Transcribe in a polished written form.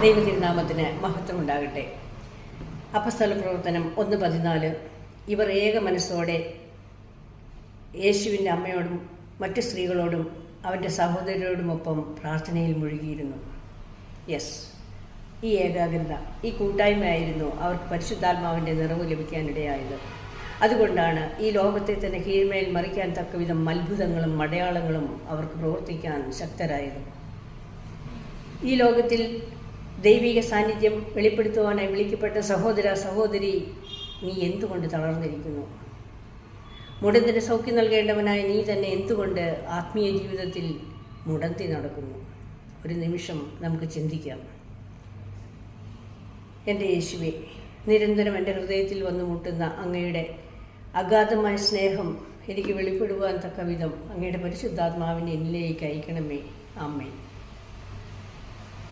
ദൈവതിരുനാമത്തിന് മഹത്വമുണ്ടാകട്ടെ. അപ്പസ്തല പ്രവർത്തനം 1:14. ഇവർ ഏക മനസ്സോടെ യേശുവിൻ്റെ അമ്മയോടും മറ്റു സ്ത്രീകളോടും അവൻ്റെ സഹോദരരോടുമൊപ്പം പ്രാർത്ഥനയിൽ മുഴുകിയിരുന്നു. ഈ ഏകാഗ്രത, ഈ കൂട്ടായ്മയായിരുന്നു അവർക്ക് പരിശുദ്ധാത്മാവിൻ്റെ നിറവ് ലഭിക്കാനിടയായത്. അതുകൊണ്ടാണ് ഈ ലോകത്തെ തന്നെ കീഴ്മേൽ മറിക്കാൻ തക്കവിധം അത്ഭുതങ്ങളും അടയാളങ്ങളും അവർക്ക് പ്രവർത്തിക്കാൻ ശക്തരായത്. ഈ ലോകത്തിൽ ദൈവിക സാന്നിധ്യം വെളിപ്പെടുത്തുവാനായി വിളിക്കപ്പെട്ട സഹോദര സഹോദരി, നീ എന്തുകൊണ്ട് തളർന്നിരിക്കുന്നു? മുടന്തിന് സൗഖ്യം നൽകേണ്ടവനായ നീ തന്നെ എന്തുകൊണ്ട് ആത്മീയ ജീവിതത്തിൽ മുടന്തി നടക്കുന്നു? ഒരു നിമിഷം നമുക്ക് ചിന്തിക്കാം. എൻ്റെ യേശുവേ, നിരന്തരം എൻ്റെ ഹൃദയത്തിൽ വന്നു മുട്ടുന്ന അങ്ങയുടെ അഗാധമായ സ്നേഹം എനിക്ക് വെളിപ്പെടുവാൻ തക്ക വിധം അങ്ങയുടെ പരിശുദ്ധാത്മാവിനെ എന്നിലേക്ക് അയക്കണമേ. ആമേൻ.